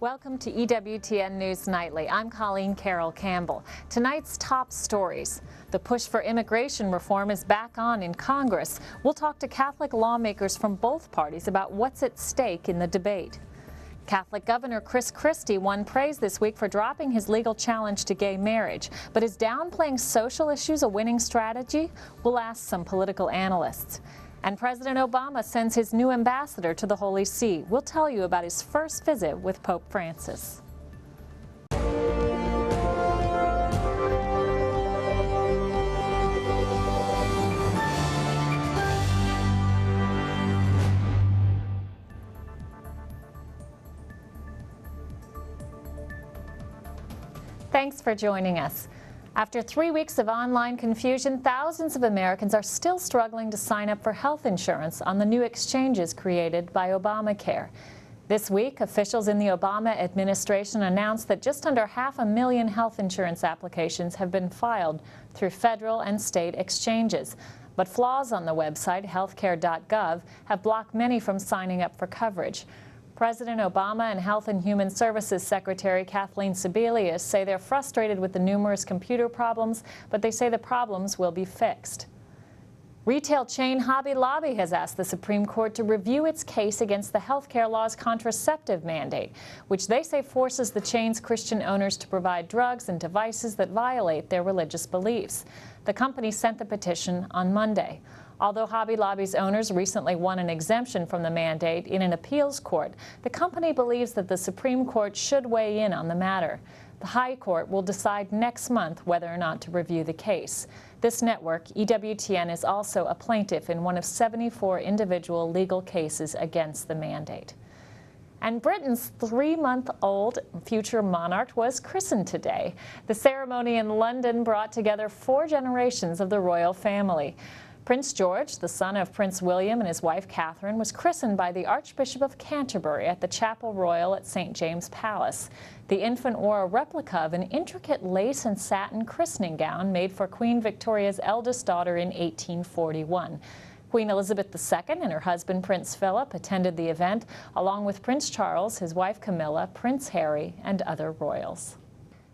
Welcome to EWTN News Nightly. I'm Colleen Carroll Campbell. Tonight's top stories. The push for immigration reform is back on in Congress. We'll talk to Catholic lawmakers from both parties about what's at stake in the debate. Catholic Governor Chris Christie won praise this week for dropping his legal challenge to gay marriage. But is downplaying social issues a winning strategy? We'll ask some political analysts. And President Obama sends his new ambassador to the Holy See. We'll tell you about his first visit with Pope Francis. Thanks for joining us. After 3 weeks of online confusion, thousands of Americans are still struggling to sign up for health insurance on the new exchanges created by Obamacare. This week, officials in the Obama administration announced that just under 500,000 health insurance applications have been filed through federal and state exchanges. But flaws on the website, healthcare.gov, have blocked many from signing up for coverage. President Obama and Health and Human Services Secretary Kathleen Sebelius say they're frustrated with the numerous computer problems, but they say the problems will be fixed. Retail chain Hobby Lobby has asked the Supreme Court to review its case against the healthcare law's contraceptive mandate, which they say forces the chain's Christian owners to provide drugs and devices that violate their religious beliefs. The company sent the petition on Monday. Although Hobby Lobby's owners recently won an exemption from the mandate in an appeals court, the company believes that the Supreme Court should weigh in on the matter. The High Court will decide next month whether or not to review the case. This network, EWTN, is also a plaintiff in one of 74 individual legal cases against the mandate. And Britain's 3-month-old future monarch was christened today. The ceremony in London brought together 4 generations of the royal family. Prince George, the son of Prince William and his wife Catherine, was christened by the Archbishop of Canterbury at the Chapel Royal at St. James Palace. The infant wore a replica of an intricate lace and satin christening gown made for Queen Victoria's eldest daughter in 1841. Queen Elizabeth II and her husband Prince Philip attended the event, along with Prince Charles, his wife Camilla, Prince Harry, and other royals.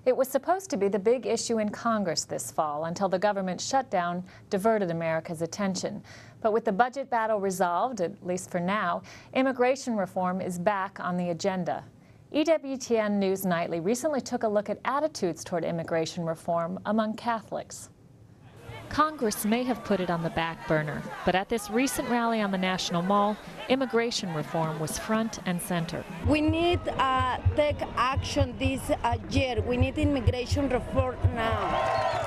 It was supposed to be the big issue in Congress this fall until the government shutdown diverted America's attention. But with the budget battle resolved, at least for now, immigration reform is back on the agenda. EWTN News Nightly recently took a look at attitudes toward immigration reform among Catholics. Congress may have put it on the back burner, but at this recent rally on the National Mall, immigration reform was front and center. We need to take action this year. We need immigration reform now.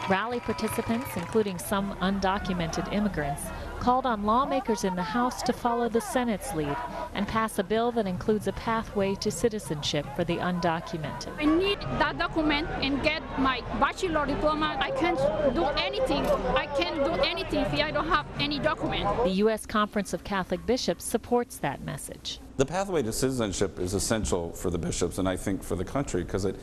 Rally participants, including some undocumented immigrants, called on lawmakers in the House to follow the Senate's lead and pass a bill that includes a pathway to citizenship for the undocumented. I need that document and get my bachelor diploma. I can't do anything. I can't do anything if I don't have any document. The U.S. Conference of Catholic Bishops supports that message. The pathway to citizenship is essential for the bishops and I think for the country because it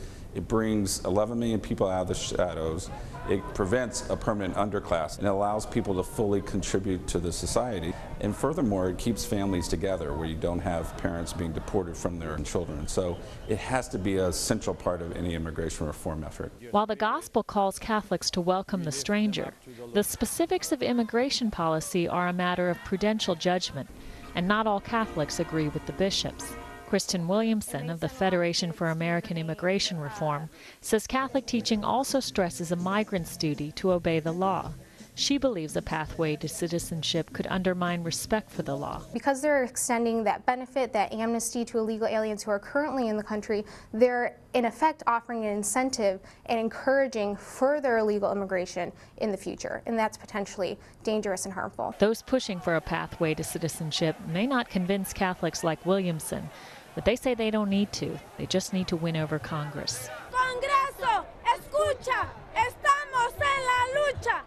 brings 11 million people out of the shadows. It prevents a permanent underclass and allows people to fully contribute to the society. And furthermore, it keeps families together where you don't have parents being deported from their children. So it has to be a central part of any immigration reform effort. While the gospel calls Catholics to welcome the stranger, the specifics of immigration policy are a matter of prudential judgment, and not all Catholics agree with the bishops. Kristen Williamson of the Federation for American Immigration Reform says Catholic teaching also stresses a migrant's duty to obey the law. She believes a pathway to citizenship could undermine respect for the law. Because they're extending that benefit, that amnesty to illegal aliens who are currently in the country, they're in effect offering an incentive and encouraging further illegal immigration in the future, and that's potentially dangerous and harmful. Those pushing for a pathway to citizenship may not convince Catholics like Williamson, but they say they don't need to. They just need to win over Congress. Congreso, escucha, estamos en la lucha.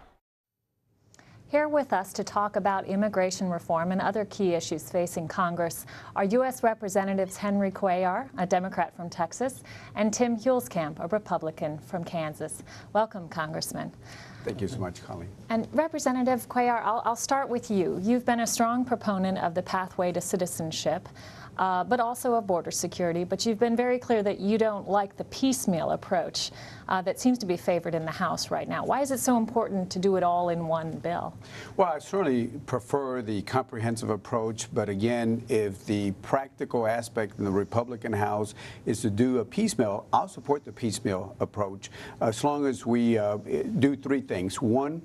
Here with us to talk about immigration reform and other key issues facing Congress are U.S. Representatives Henry Cuellar, a Democrat from Texas, and Tim Huelskamp, a Republican from Kansas. Welcome, Congressman. Thank you so much, Colleen. And Representative Cuellar, I'll start with you. You've been a strong proponent of the pathway to citizenship. but also of border security. But you've been very clear that you don't like the piecemeal approach that seems to be favored in the House right now. Why is it so important to do it all in one bill? Well, I certainly prefer the comprehensive approach, but again, if the practical aspect in the Republican House is to do a piecemeal, I'll support the piecemeal approach as long as we do three things. One,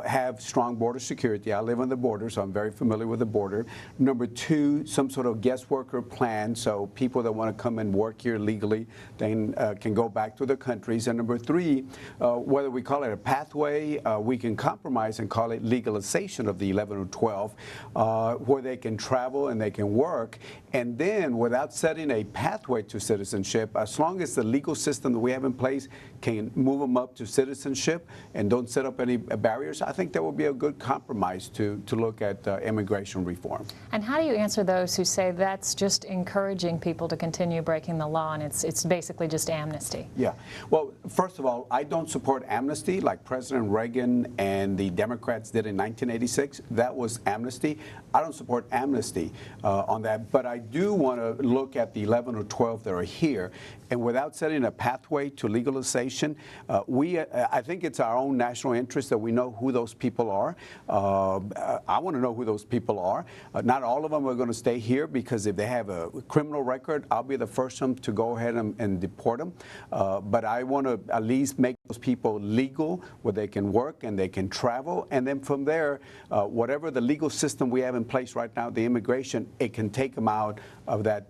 have strong border security. I live on the border, so I'm very familiar with the border. Number two, some sort of guest worker plan, so people that want to come and work here legally then can go back to their countries. And number three, whether we call it a pathway, we can compromise and call it legalization of the 11 or 12, where they can travel and they can work. And then, without setting a pathway to citizenship, as long as the legal system that we have in place can move them up to citizenship and don't set up any barriers, I think that would be a good compromise to look at immigration reform. And how do you answer those who say that's just encouraging people to continue breaking the law and it's basically just amnesty? Yeah. Well, first of all, I don't support amnesty like President Reagan and the Democrats did in 1986. That was amnesty. I don't support amnesty on that, but I do want to look at the 11 or 12 that are here. And without setting a pathway to legalization, I think it's our own national interest that we know who those people are. I want to know who those people are. Not all of them are going to stay here because if they have a criminal record, I'll be the first one to go ahead and deport them. But I want to at least make those people legal where they can work and they can travel. And then from there, whatever the legal system we have in place right now, the immigration, it can take them out of that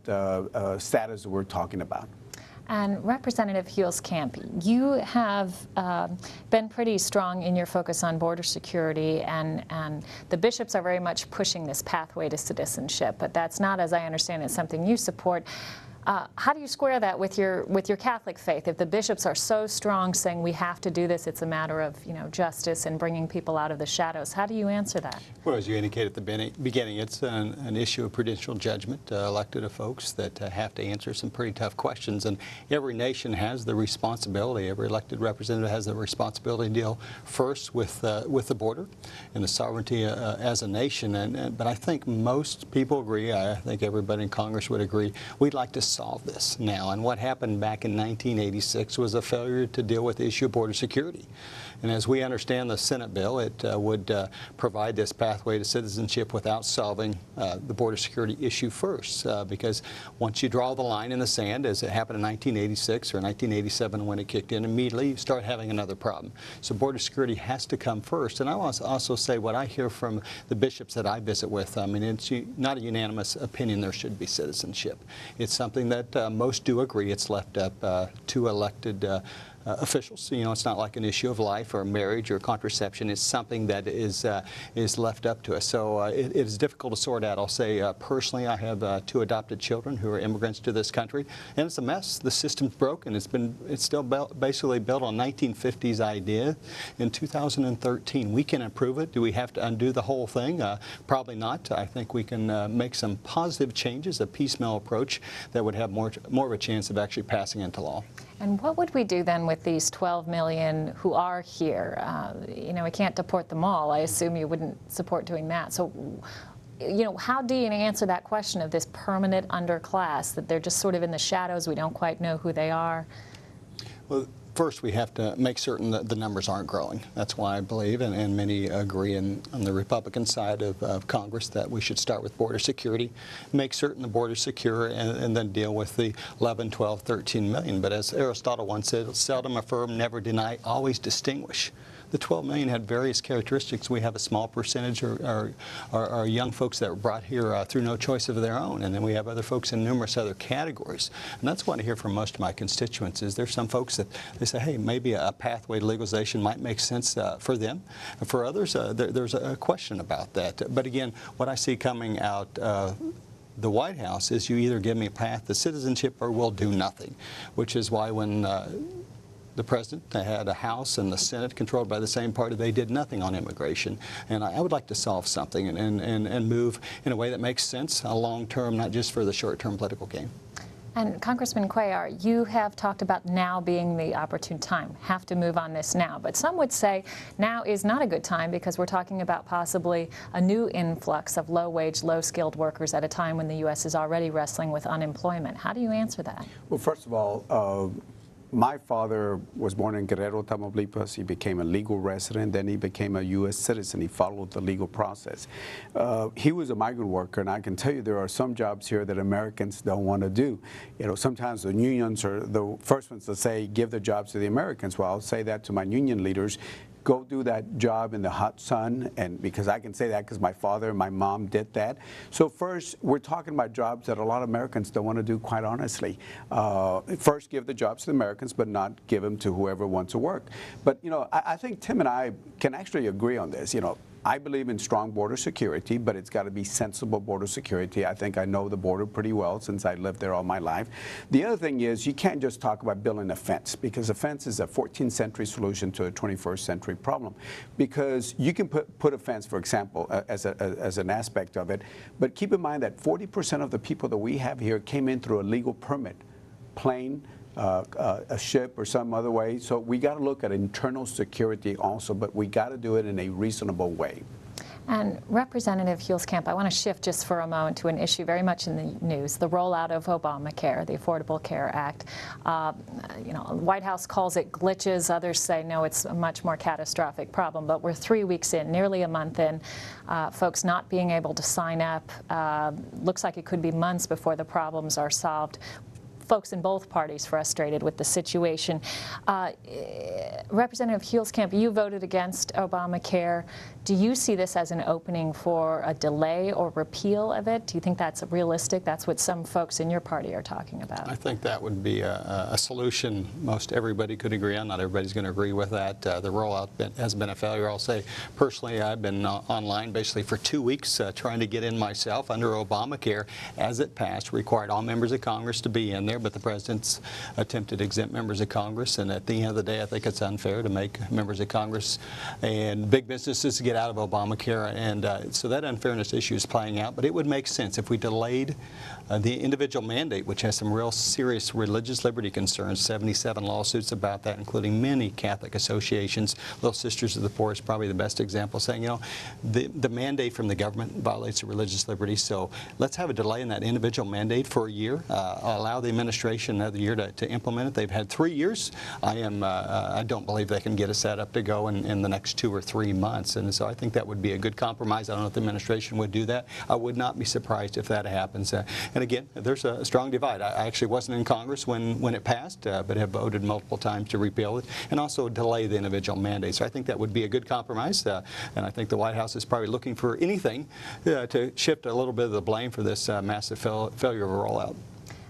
status that we're talking about. And Representative Huelskamp, you have been pretty strong in your focus on border security, and the bishops are very much pushing this pathway to citizenship, but that's not, as I understand it, something you support. How do you square that with your Catholic faith? If the bishops are so strong saying we have to do this, it's a matter of justice and bringing people out of the shadows, how do you answer that? Well, as you indicated at the beginning, it's an issue of prudential judgment, elected folks that have to answer some pretty tough questions. And every nation has the responsibility, every elected representative has the responsibility to deal first with the border and the sovereignty as a nation. But I think most people agree, I think everybody in Congress would agree, we'd like to solve this now. And what happened back in 1986 was a failure to deal with the issue of border security. And as we understand the Senate bill, it would provide this pathway to citizenship without solving the border security issue first. Because once you draw the line in the sand, as it happened in 1986 or 1987 when it kicked in, immediately you start having another problem. So border security has to come first. And I want to also say what I hear from the bishops that I visit with, I mean, it's not a unanimous opinion there should be citizenship. It's something that most do agree. It's left up to elected officials. It's not like an issue of life or marriage or contraception. It's something that is left up to us. So it is difficult to sort out. I'll say personally, I have 2 adopted children who are immigrants to this country, and it's a mess. The system's broken. It's still basically built on 1950s idea. In 2013, we can improve it. Do we have to undo the whole thing? Probably not. I think we can make some positive changes, a piecemeal approach that would have more of a chance of actually passing into law. And what would we do then with these 12 million who are here? We can't deport them all. I assume you wouldn't support doing that. So, how do you answer that question of this permanent underclass, that they're just sort of in the shadows, we don't quite know who they are? Well, first, we have to make certain that the numbers aren't growing. That's why I believe, and many agree on the Republican side of Congress, that we should start with border security, make certain the border is secure, and then deal with the 11, 12, 13 million. But as Aristotle once said, seldom affirm, never deny, always distinguish. The 12 million had various characteristics. We have a small percentage are young folks that were brought here through no choice of their own, and then we have other folks in numerous other categories. And that's what I hear from most of my constituents is there's some folks that they say, hey, maybe a pathway to legalization might make sense for them. And for others, there's a question about that. But again, what I see coming out the White House is you either give me a path to citizenship or we'll do nothing, which is why when the president had a House and the Senate controlled by the same party, they did nothing on immigration. And I would like to solve something and move in a way that makes sense long term, not just for the short term political game. And Congressman Cuellar, you have talked about now being the opportune time, have to move on this now. But some would say now is not a good time because we're talking about possibly a new influx of low-wage, low-skilled workers at a time when the U.S. is already wrestling with unemployment. How do you answer that? Well, first of all, my father was born in Guerrero, Tamaulipas. He became a legal resident, then he became a U.S. citizen. He followed the legal process. He was a migrant worker, and I can tell you there are some jobs here that Americans don't want to do. You know, sometimes the unions are the first ones to say, give the jobs to the Americans. Well, I'll say that to my union leaders. Go do that job in the hot sun, and because I can say that because my father and my mom did that. So first, we're talking about jobs that a lot of Americans don't want to do, quite honestly. First, give the jobs to the Americans, but not give them to whoever wants to work. But, you know, I think Tim and I can actually agree on this. You know, I believe in strong border security, but it's got to be sensible border security. I think I know the border pretty well since I lived there all my life. The other thing is you can't just talk about building a fence, because a fence is a 14th century solution to a 21st century problem. Because you can put a fence, for example, as an aspect of it, but keep in mind that 40% of the people that we have here came in through a legal permit, plane, a ship or some other way. So we got to look at internal security also, but we got to do it in a reasonable way. And Representative Huelskamp, I want to shift just for a moment to an issue very much in the news, the rollout of Obamacare, the Affordable Care Act. You know, the White House calls it glitches. Others say, no, it's a much more catastrophic problem. But we're 3 weeks in, nearly a month in, folks not being able to sign up. Looks like it could be months before the problems are solved. Folks in both parties frustrated with the situation. Representative Huelskamp, you voted against Obamacare. Do you see this as an opening for a delay or repeal of it? Do you think that's realistic? That's what some folks in your party are talking about. I think that would be a solution most everybody could agree on. Not everybody's going to agree with that. The rollout has been a failure. I'll say, personally, I've been online basically for 2 weeks trying to get in myself under Obamacare. As it passed, required all members of Congress to be in there, but the president's attempted to exempt members of Congress, and at the end of the day, I think it's unfair to make members of Congress and big businesses get out of Obamacare, and so that unfairness issue is playing out. But it would make sense if we delayed the individual mandate, which has some real serious religious liberty concerns, 77 lawsuits about that, including many Catholic associations. Little Sisters of the Poor is probably the best example, saying, you know, the mandate from the government violates the religious liberty, so let's have a delay in that individual mandate for a year, allow the administration another year to implement it. They've had 3 years. I don't believe they can get us set up to go in the next 2 or 3 months, and so I think that would be a good compromise. I don't know if the administration would do that. I would not be surprised if that happens. And again, there's a strong divide. I actually wasn't in Congress when it passed, but have voted multiple times to repeal it and also delay the individual mandate. So I think that would be a good compromise, and I think the White House is probably looking for anything to shift a little bit of the blame for this massive failure of a rollout.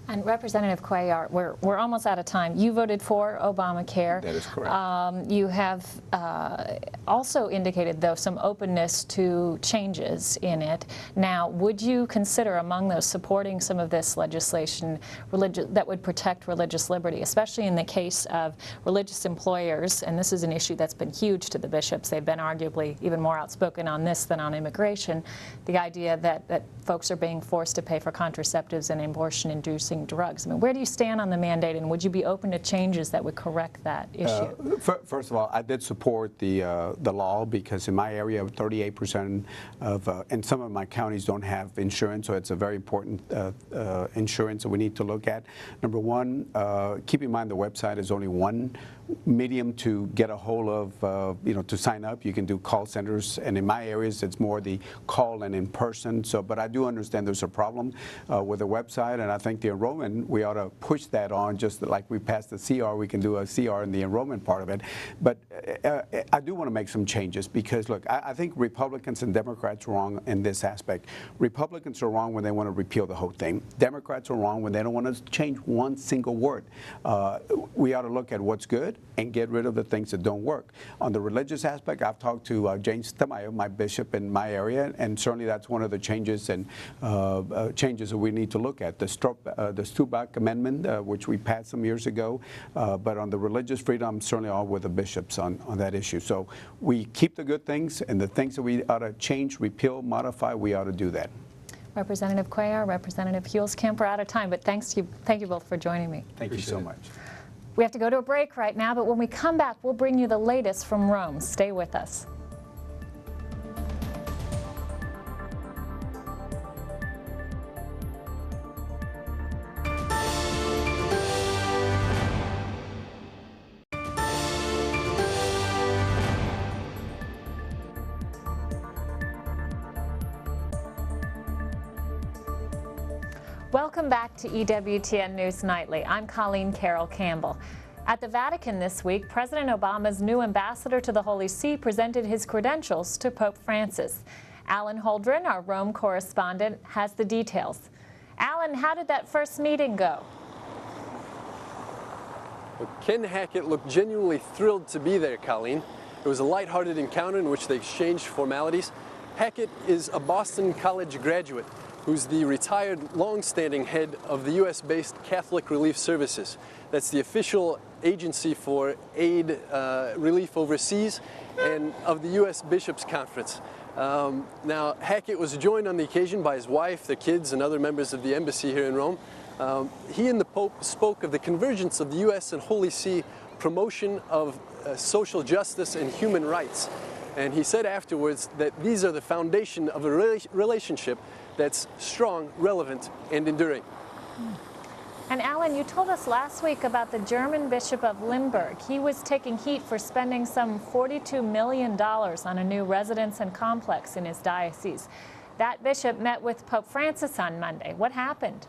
And Representative Cuellar, we're almost out of time. You voted for Obamacare. That is correct. You have also indicated, though, some openness to changes in it. Now, would you consider among those supporting some of this legislation that would protect religious liberty, especially in the case of religious employers? And this is an issue that's been huge to the bishops. They've been arguably even more outspoken on this than on immigration. The idea that folks are being forced to pay for contraceptives and abortion-inducing drugs. I mean, where do you stand on the mandate, and would you be open to changes that would correct that issue? First of all, I did support the law because in my area, 38% of, and some of my counties don't have insurance, so it's a very important insurance that we need to look at. Number one, keep in mind the website is only one medium to get a hold of, to sign up. You can do call centers, and in my areas, it's more the call and in person. So, but I do understand there's a problem with the website, and I think the enrollment, we ought to push that on, just like we passed the CR, we can do a CR in the enrollment part of it. But I do want to make some changes because, look, I think Republicans and Democrats are wrong in this aspect. Republicans are wrong when they want to repeal the whole thing. Democrats are wrong when they don't want to change one single word. We ought to look at what's good and get rid of the things that don't work. On the religious aspect, I've talked to James Tamayo, my bishop in my area, and certainly that's one of the changes and changes that we need to look at. The Stuback Amendment, which we passed some years ago, but on the religious freedom, I'm certainly all with the bishops on that issue. So we keep the good things, and the things that we ought to change, repeal, modify, we ought to do that. Representative Cuellar, Representative Huelskamp, we're out of time, but thank you both for joining me. Thank you so much. We have to go to a break right now, but when we come back, we'll bring you the latest from Rome. Stay with us. Welcome back to EWTN News Nightly. I'm Colleen Carroll Campbell. At the Vatican this week, President Obama's new ambassador to the Holy See presented his credentials to Pope Francis. Alan Holdren, our Rome correspondent, has the details. Alan, how did that first meeting go? Well, Ken Hackett looked genuinely thrilled to be there, Colleen. It was a lighthearted encounter in which they exchanged formalities. Hackett is a Boston College graduate who's the retired, long-standing head of the U.S.-based Catholic Relief Services. That's the official agency for aid relief overseas and of the U.S. Bishops' Conference. Now, Hackett was joined on the occasion by his wife, the kids, and other members of the embassy here in Rome. He and the Pope spoke of the convergence of the U.S. and Holy See promotion of social justice and human rights. And he said afterwards that these are the foundation of a relationship that's strong, relevant, and enduring. And Alan, you told us last week about the German Bishop of Limburg. He was taking heat for spending some $42 million on a new residence and complex in his diocese. That bishop met with Pope Francis on Monday. What happened?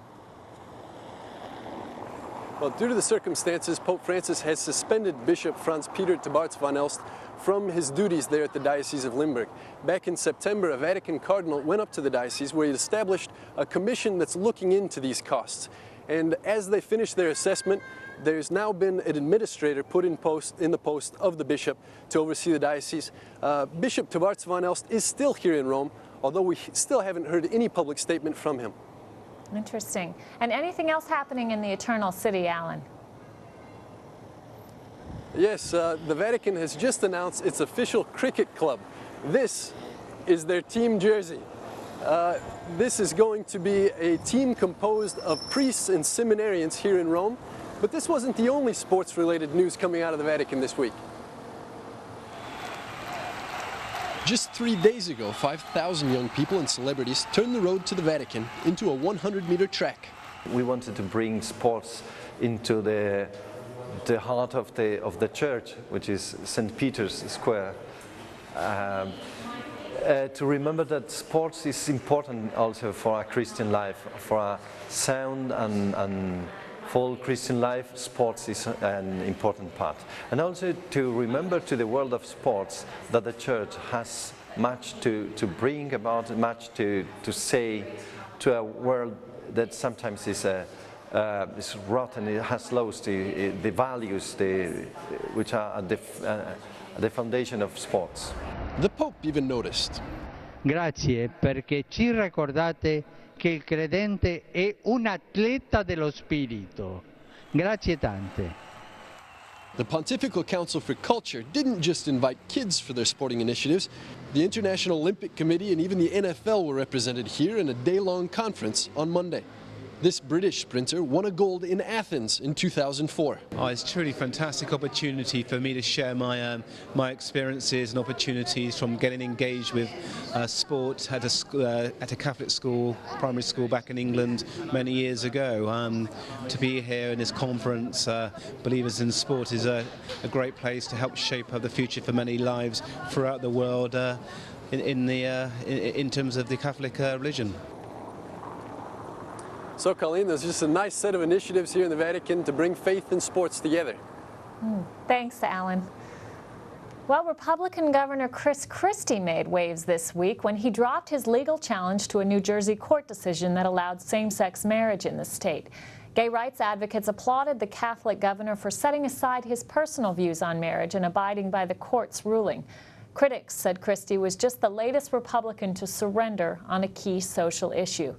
Well, due to the circumstances, Pope Francis has suspended Bishop Franz Peter Tabarts van Elst from his duties there at the Diocese of Limburg. Back in September, a Vatican cardinal went up to the diocese where he established a commission that's looking into these costs. And as they finished their assessment, there's now been an administrator put in the post of the bishop to oversee the diocese. Bishop Tabarts van Elst is still here in Rome, although we still haven't heard any public statement from him. Interesting. And anything else happening in the Eternal City, Alan? Yes, the Vatican has just announced its official cricket club. This is their team jersey. This is going to be a team composed of priests and seminarians here in Rome. But this wasn't the only sports-related news coming out of the Vatican this week. Just 3 days ago, 5,000 young people and celebrities turned the road to the Vatican into a 100-meter track. We wanted to bring sports into the heart of the church, which is St. Peter's Square. To remember that sports is important also for a Christian life, for a sound and full Christian life. Sports is an important part. And also to remember to the world of sports that the church has much to bring about, much to say to a world that sometimes is rotten. It has lost the values which are at the foundation of sports. The Pope even noticed. Grazie perché ci ricordate che il credente è un atleta dello spirito. Grazie tante. The Pontifical Council for Culture didn't just invite kids for their sporting initiatives. The International Olympic Committee and even the NFL were represented here in a day-long conference on Monday. This British sprinter won a gold in Athens in 2004. Oh, it's a truly fantastic opportunity for me to share my experiences and opportunities from getting engaged with sport at a Catholic school, primary school back in England many years ago. To be here in this conference, Believers in Sport, is a great place to help shape up the future for many lives throughout the world in terms of the Catholic religion. So, Colleen, there's just a nice set of initiatives here in the Vatican to bring faith and sports together. Thanks, Alan. Well, Republican Governor Chris Christie made waves this week when he dropped his legal challenge to a New Jersey court decision that allowed same-sex marriage in the state. Gay rights advocates applauded the Catholic governor for setting aside his personal views on marriage and abiding by the court's ruling. Critics said Christie was just the latest Republican to surrender on a key social issue.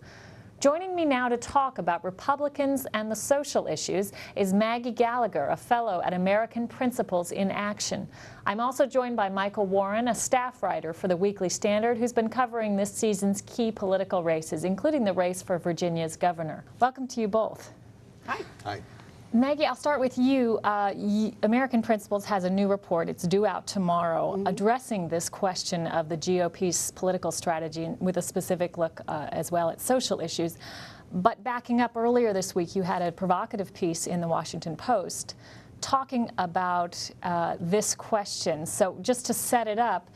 Joining me now to talk about Republicans and the social issues is Maggie Gallagher, a fellow at American Principles in Action. I'm also joined by Michael Warren, a staff writer for the Weekly Standard, who's been covering this season's key political races, including the race for Virginia's governor. Welcome to you both. Hi. Hi. Maggie, I'll start with you. American Principles has a new report. It's due out tomorrow, addressing this question of the GOP's political strategy with a specific look as well at social issues. But backing up earlier this week, you had a provocative piece in the Washington Post talking about this question. So just to set it up,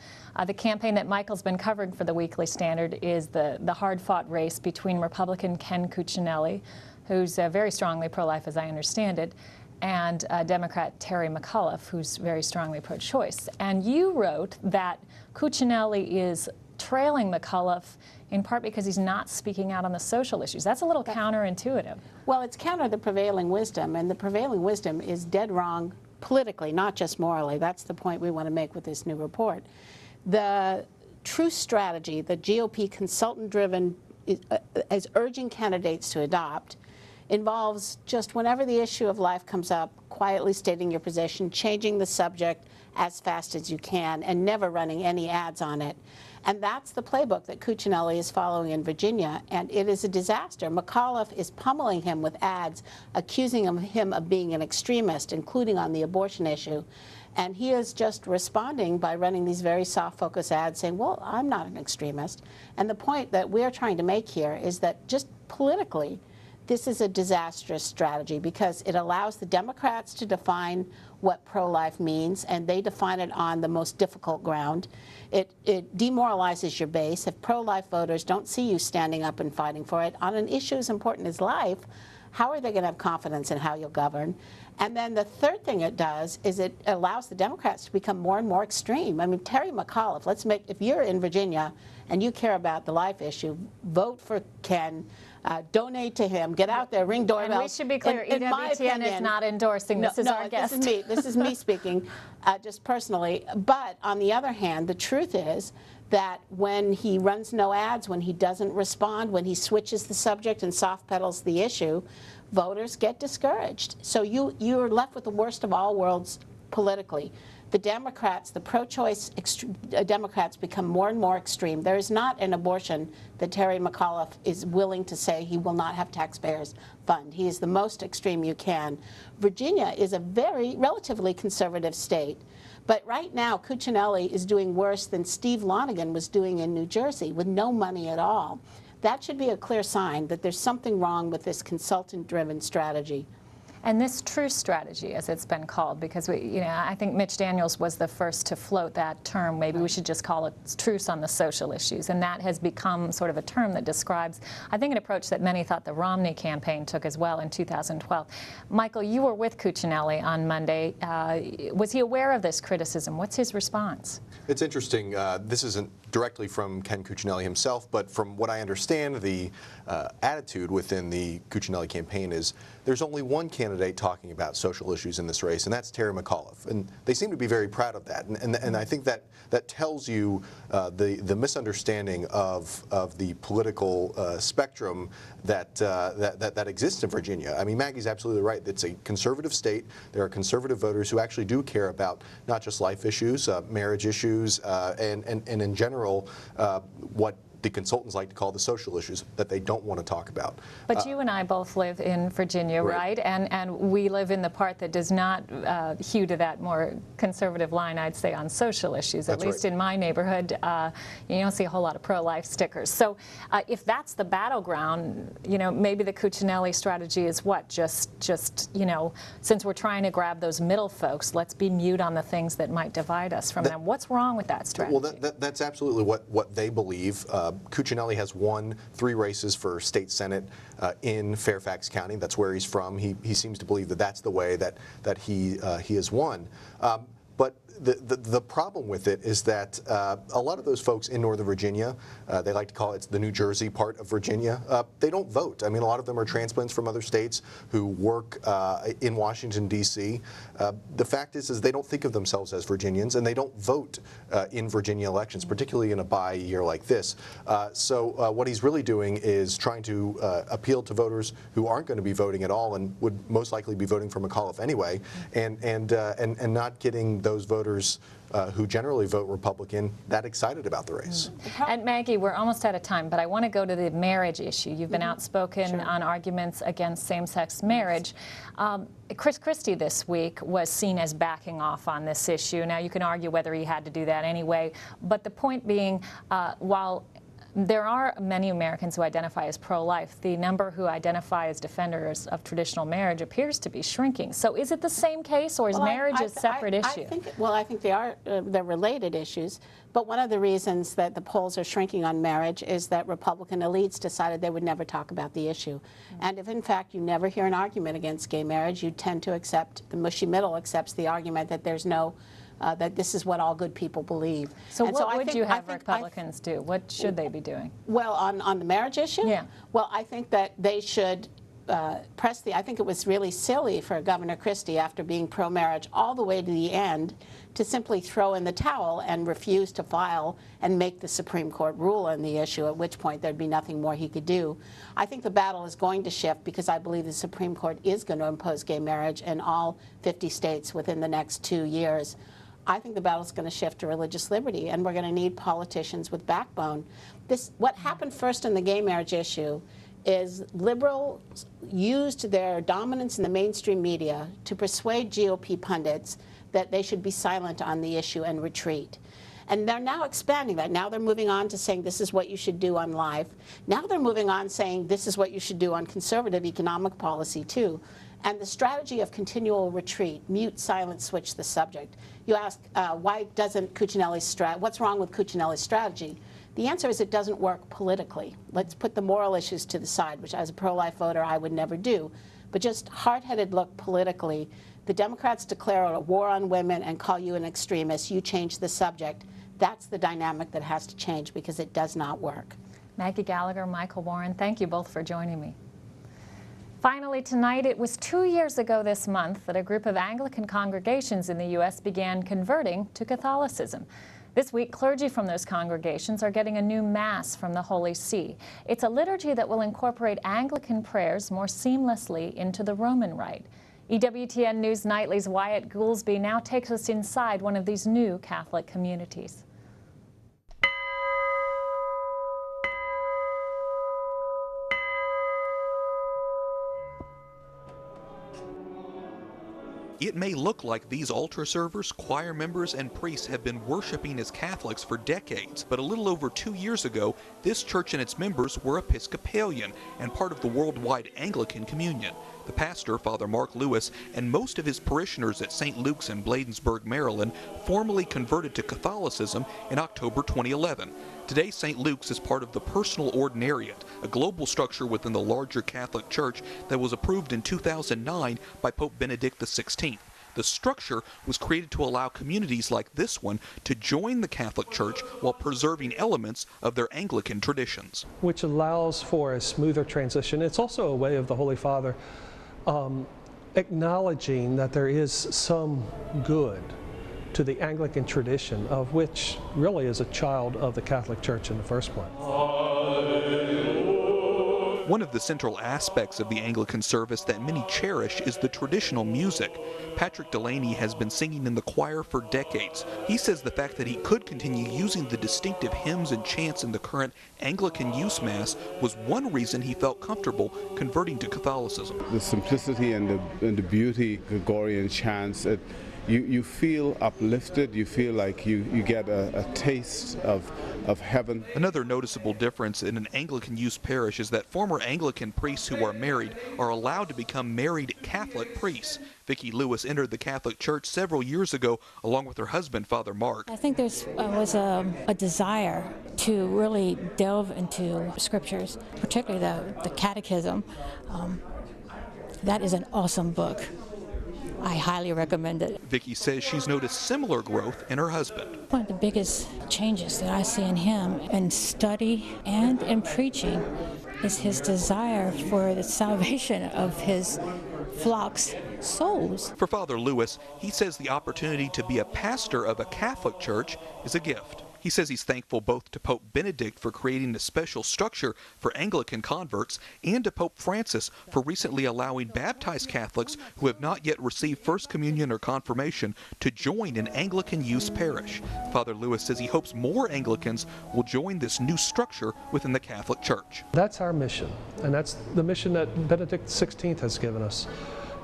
the campaign that Michael's been covering for the Weekly Standard is the hard-fought race between Republican Ken Cuccinelli, who's very strongly pro-life, as I understand it, and Democrat Terry McAuliffe, who's very strongly pro-choice. And you wrote that Cuccinelli is trailing McAuliffe in part because he's not speaking out on the social issues. That's a little counterintuitive. Well, it's counter the prevailing wisdom, and the prevailing wisdom is dead wrong politically, not just morally. That's the point we want to make with this new report. The true strategy, the GOP consultant-driven is urging candidates to adopt, involves just whenever the issue of life comes up, quietly stating your position, changing the subject as fast as you can, and never running any ads on it. And that's the playbook that Cuccinelli is following in Virginia, and it is a disaster. McAuliffe is pummeling him with ads, accusing him of being an extremist, including on the abortion issue. And he is just responding by running these very soft focus ads saying, well, I'm not an extremist. And the point that we're trying to make here is that just politically, this is a disastrous strategy because it allows the Democrats to define what pro-life means, and they define it on the most difficult ground. It demoralizes your base. If pro-life voters don't see you standing up and fighting for it on an issue as important as life, how are they going to have confidence in how you'll govern? And then the third thing it does is it allows the Democrats to become more and more extreme. I mean, Terry McAuliffe, if you're in Virginia and you care about the life issue, vote for Ken. Donate to him. Get out there. Ring doorbells. And we should be clear, EWTN is not endorsing. This is our guest. This is me speaking, just personally. But on the other hand, the truth is that when he runs no ads, when he doesn't respond, when he switches the subject and soft pedals the issue, voters get discouraged. So you're left with the worst of all worlds politically. The Democrats, the pro-choice Democrats become more and more extreme. There is not an abortion that Terry McAuliffe is willing to say he will not have taxpayers fund. He is the most extreme you can. Virginia is a relatively conservative state. But right now, Cuccinelli is doing worse than Steve Lonegan was doing in New Jersey with no money at all. That should be a clear sign that there's something wrong with this consultant-driven strategy. And this true strategy, as it's been called, because I think Mitch Daniels was the first to float that term. Maybe we should just call it truce on the social issues. And that has become sort of a term that describes, I think, an approach that many thought the Romney campaign took as well in 2012. Michael, you were with Cuccinelli on Monday. Was he aware of this criticism? What's his response? It's interesting. This isn't directly from Ken Cuccinelli himself, but from what I understand, the attitude within the Cuccinelli campaign is there's only one candidate talking about social issues in this race, and that's Terry McAuliffe. And they seem to be very proud of that. And I think that tells you the misunderstanding of the political spectrum that exists in Virginia. I mean, Maggie's absolutely right. It's a conservative state. There are conservative voters who actually do care about not just life issues, marriage issues, and in general, what the consultants like to call the social issues that they don't want to talk about. But you and I both live in Virginia, right? And we live in the part that does not hew to that more conservative line, I'd say, on social issues. At least in my neighborhood, you don't see a whole lot of pro-life stickers. So if that's the battleground, maybe the Cuccinelli strategy is what? Just since we're trying to grab those middle folks, let's be mute on the things that might divide us from them. What's wrong with that strategy? Well, that's absolutely what they believe. Cuccinelli has won 3 races for state senate in Fairfax County. That's where he's from. He seems to believe that that's the way that he has won. But the problem with it is that a lot of those folks in Northern Virginia, they like to call it the New Jersey part of Virginia, they don't vote. I mean, a lot of them are transplants from other states who work in Washington, D.C. The fact is they don't think of themselves as Virginians, and they don't vote in Virginia elections, particularly in a bye year like this. So what he's really doing is trying to appeal to voters who aren't going to be voting at all and would most likely be voting for McAuliffe anyway, and not getting those voters who generally vote Republican that excited about the race. And Maggie, we're almost out of time, but I want to go to the marriage issue. You've been outspoken on arguments against same-sex marriage. Chris Christie this week was seen as backing off on this issue. Now, you can argue whether he had to do that anyway, but the point being, while there are many Americans who identify as pro-life, the number who identify as defenders of traditional marriage appears to be shrinking. So is it the same case, or is marriage a separate issue? I think they are they're related issues. But one of the reasons that the polls are shrinking on marriage is that Republican elites decided they would never talk about the issue. And if, in fact, you never hear an argument against gay marriage, you tend to accept, the mushy middle accepts the argument that there's no that this is what all good people believe. So what would you have Republicans do? What should they be doing? Well, on the marriage issue? Yeah. Well, I think that they should I think it was really silly for Governor Christie, after being pro-marriage all the way to the end, to simply throw in the towel and refuse to file and make the Supreme Court rule on the issue, at which point there'd be nothing more he could do. I think the battle is going to shift because I believe the Supreme Court is going to impose gay marriage in all 50 states within the next 2 years. I think the battle is going to shift to religious liberty, and we're going to need politicians with backbone. What happened first in the gay marriage issue is liberals used their dominance in the mainstream media to persuade GOP pundits that they should be silent on the issue and retreat. And they're now expanding that. Now they're moving on to saying this is what you should do on live. Now they're moving on saying this is what you should do on conservative economic policy too. And the strategy of continual retreat, mute, silent, switch the subject. You ask, why doesn't Cuccinelli's what's wrong with Cuccinelli's strategy? The answer is it doesn't work politically. Let's put the moral issues to the side, which as a pro-life voter I would never do. But just hard-headed look politically. The Democrats declare a war on women and call you an extremist. You change the subject. That's the dynamic that has to change because it does not work. Maggie Gallagher, Michael Warren, thank you both for joining me. Finally tonight, it was 2 years ago this month that a group of Anglican congregations in the U.S. began converting to Catholicism. This week, clergy from those congregations are getting a new Mass from the Holy See. It's a liturgy that will incorporate Anglican prayers more seamlessly into the Roman Rite. EWTN News Nightly's Wyatt Goolsby now takes us inside one of these new Catholic communities. It may look like these altar servers, choir members, and priests have been worshiping as Catholics for decades, but a little over 2 years ago, this church and its members were Episcopalian and part of the worldwide Anglican Communion. The pastor, Father Mark Lewis, and most of his parishioners at St. Luke's in Bladensburg, Maryland, formally converted to Catholicism in October 2011. Today, St. Luke's is part of the Personal Ordinariate, a global structure within the larger Catholic Church that was approved in 2009 by Pope Benedict XVI. The structure was created to allow communities like this one to join the Catholic Church while preserving elements of their Anglican traditions. Which allows for a smoother transition. It's also a way of the Holy Father acknowledging that there is some good to the Anglican tradition, of which really is a child of the Catholic Church in the first place. One of the central aspects of the Anglican service that many cherish is the traditional music. Patrick Delaney has been singing in the choir for decades. He says the fact that he could continue using the distinctive hymns and chants in the current Anglican Youth Mass was one reason he felt comfortable converting to Catholicism. The simplicity and the beauty, Gregorian chants, you feel uplifted, you feel like you get a taste of heaven. Another noticeable difference in an Anglican youth parish is that former Anglican priests who are married are allowed to become married Catholic priests. Vicki Lewis entered the Catholic Church several years ago along with her husband, Father Mark. I think there was a desire to really delve into scriptures, particularly the Catechism. That is an awesome book. I highly recommend it. Vicki says she's noticed similar growth in her husband. One of the biggest changes that I see in him in study and in preaching is his desire for the salvation of his flock's souls. For Father Lewis, he says the opportunity to be a pastor of a Catholic church is a gift. He says he's thankful both to Pope Benedict for creating a special structure for Anglican converts and to Pope Francis for recently allowing baptized Catholics who have not yet received First Communion or confirmation to join an Anglican youth parish. Father Lewis says he hopes more Anglicans will join this new structure within the Catholic Church. That's our mission, and that's the mission that Benedict XVI has given us,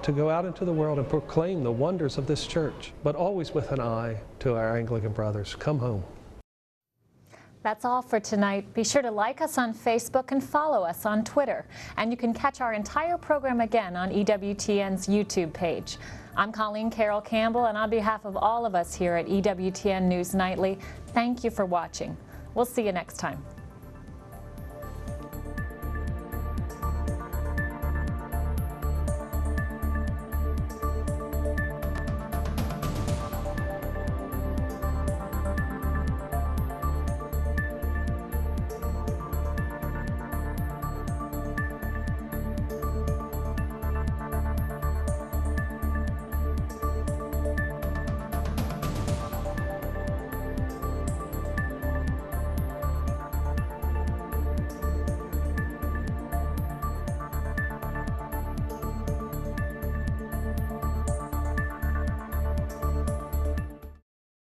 to go out into the world and proclaim the wonders of this church, but always with an eye to our Anglican brothers. Come home. That's all for tonight. Be sure to like us on Facebook and follow us on Twitter. And you can catch our entire program again on EWTN's YouTube page. I'm Colleen Carroll Campbell, and on behalf of all of us here at EWTN News Nightly, thank you for watching. We'll see you next time.